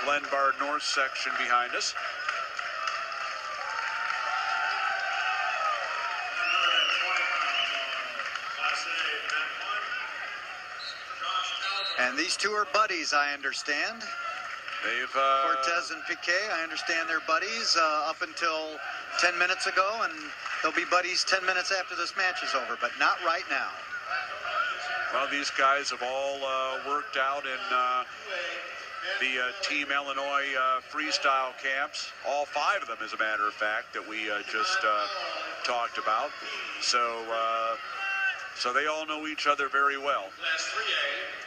Glenbard North section behind us. And these two are buddies, I understand. They've Cortez and Pique, I understand they're buddies up until 10 minutes ago, and they'll be buddies 10 minutes after this match is over, but not right now. Well, these guys have all worked out in the Team Illinois freestyle camps. All 5 of them, as a matter of fact, that we just talked about. So they all know each other very well. Class 3A.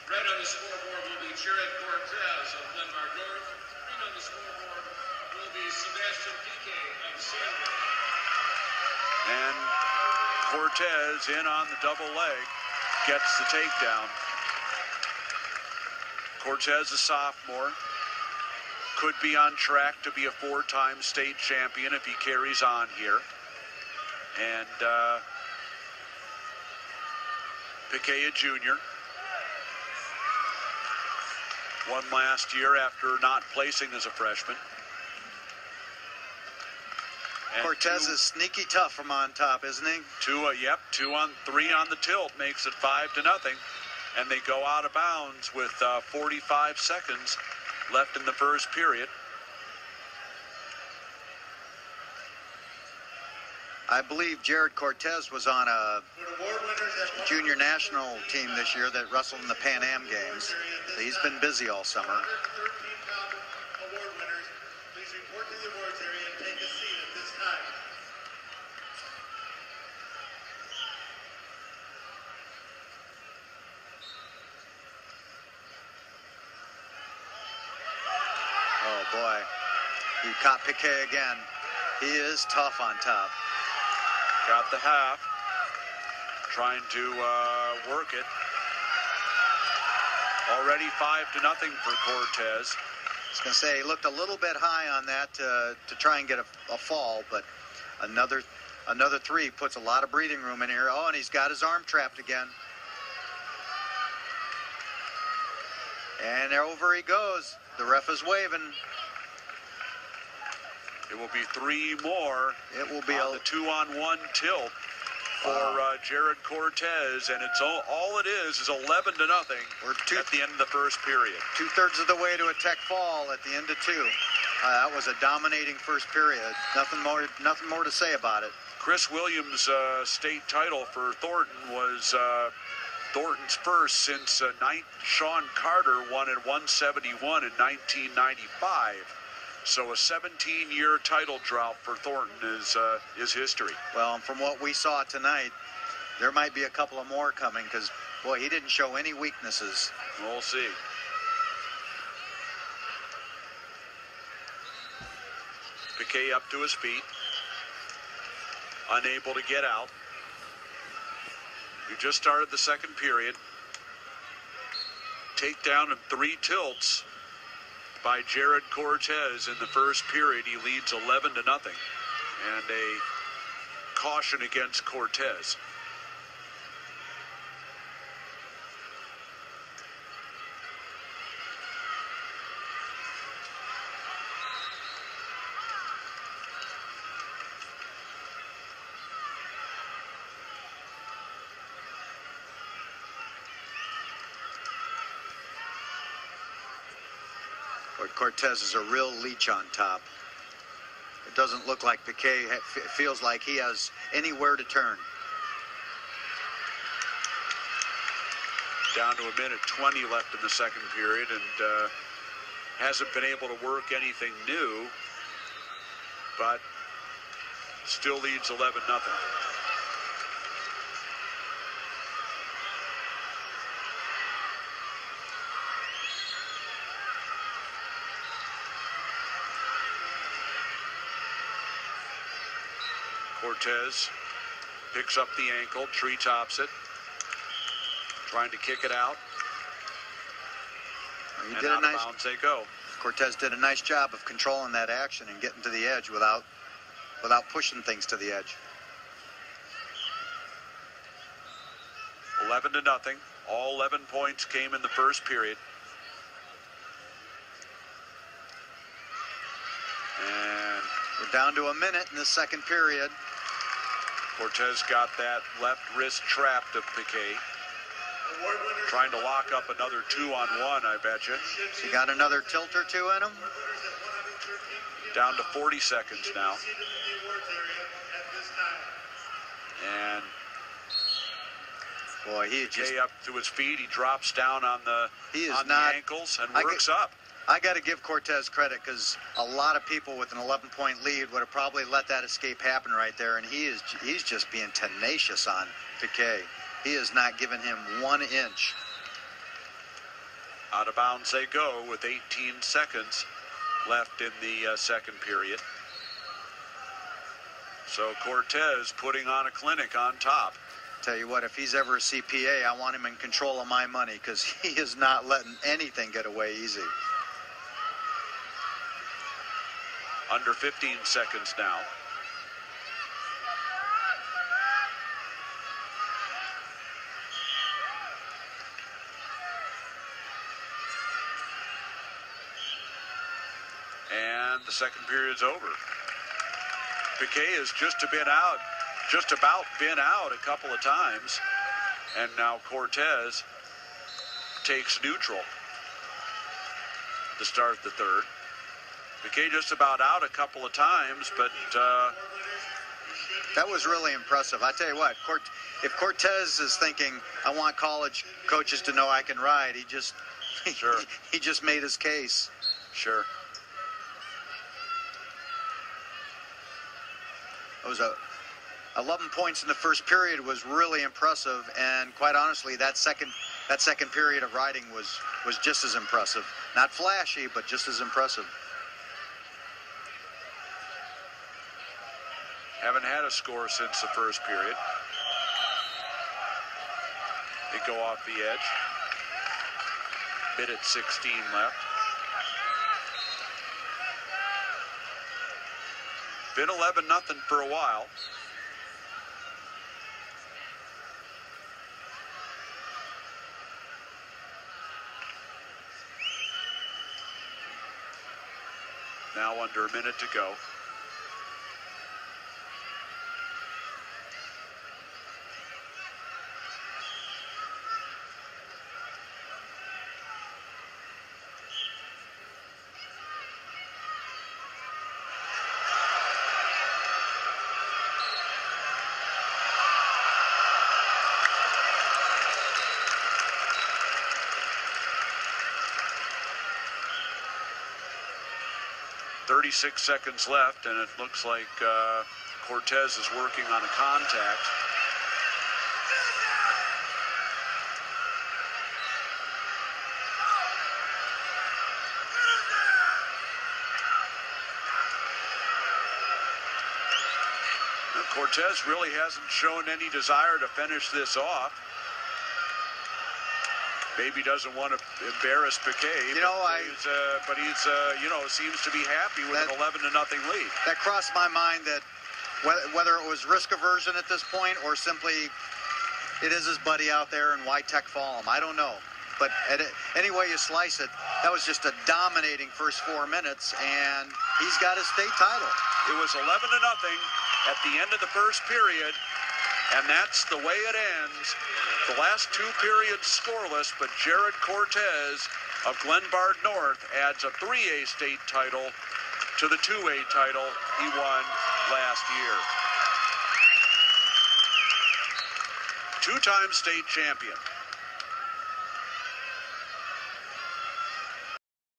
Red on the scoreboard will be Jered Cortez of Glenbard North. Green on the scoreboard will be Sebastian Pique IHSA. And Cortez in on the double leg, gets the takedown. Cortez, a sophomore, could be on track to be a 4-time state champion if he carries on here. And Pique, a junior, won last year after not placing as a freshman. And Cortez is sneaky tough from on top, isn't he? 2 on 3 on the tilt makes it 5-0, and they go out of bounds with 45 seconds left in the first period. I believe Jered Cortez was on a junior national team this year that wrestled in the Pan Am Games. He's been busy all summer. Oh boy, he caught Pique again. He is tough on top. Got the half, trying to work it. Already 5-0 for Cortez. I was going to say, he looked a little bit high on that to try and get a fall, but another 3 puts a lot of breathing room in here. Oh, and he's got his arm trapped again. And over he goes. The ref is waving. It will be 3 more. It will be on the 2-on-1 tilt for Jered Cortez, and it's all it is 11-0 at the end of the first period. 2/3 of the way to a tech fall at the end of 2. That was a dominating first period. Nothing more to say about it. Chris Williams' state title for Thornton was Thornton's first since Sean Carter won at 171 in 1995. So a 17-year title drought for Thornton is history. Well, and from what we saw tonight, there might be a couple of more coming because, boy, he didn't show any weaknesses. We'll see. Pique up to his feet, unable to get out. We just started the second period. Takedown of 3 tilts by Jered Cortez in the first period. He leads 11-0, and a caution against Cortez. But Cortez is a real leech on top. It doesn't look like Pique feels like he has anywhere to turn. Down to 1:20 left in the second period, and hasn't been able to work anything new, but still leads 11-0. Cortez picks up the ankle, treetops it, trying to kick it out. He did a nice, out of bounds they go. Cortez did a nice job of controlling that action and getting to the edge without pushing things to the edge. 11-0. All 11 points came in the first period. We're down to a minute in the second period. Cortez got that left wrist trapped of Pique. Trying to lock up another 2-on-1, I bet you. He got another tilt or two in him. Down to 40 seconds now. And boy, he just Pique up to his feet. He drops down on the ankles and works up. I got to give Cortez credit, because a lot of people with an 11-point lead would have probably let that escape happen right there, and he's just being tenacious on Pique. He is not giving him 1 inch. Out of bounds they go with 18 seconds left in the second period. So Cortez putting on a clinic on top. Tell you what, if he's ever a CPA, I want him in control of my money, because he is not letting anything get away easy. Under 15 seconds now. And the second period's over. Pique has just about been out a couple of times, and now Cortez takes neutral to start the third. Pique just about out a couple of times, but that was really impressive. I tell you what, if Cortez is thinking, I want college coaches to know I can ride, he just made his case. Sure. It was 11 points in the first period was really impressive, and quite honestly, that second period of riding was just as impressive. Not flashy, but just as impressive. Haven't had a score since the first period. They go off the edge. Minute 16 left. Been 11-0 for a while. Now under a minute to go. .36 seconds left, and it looks like Cortez is working on a contact. Now, Cortez really hasn't shown any desire to finish this off. Maybe doesn't want to embarrass Pique, but he's seems to be happy with an 11-0 lead. That crossed my mind, that whether it was risk aversion at this point or simply it is his buddy out there and why tech fall him, I don't know. But any way you slice it, that was just a dominating first 4 minutes, and he's got his state title. It was 11-0 at the end of the first period, and that's the way it ends. The last 2 periods scoreless, but Jered Cortez of Glenbard North adds a 3A state title to the 2A title he won last year. 2-time state champion.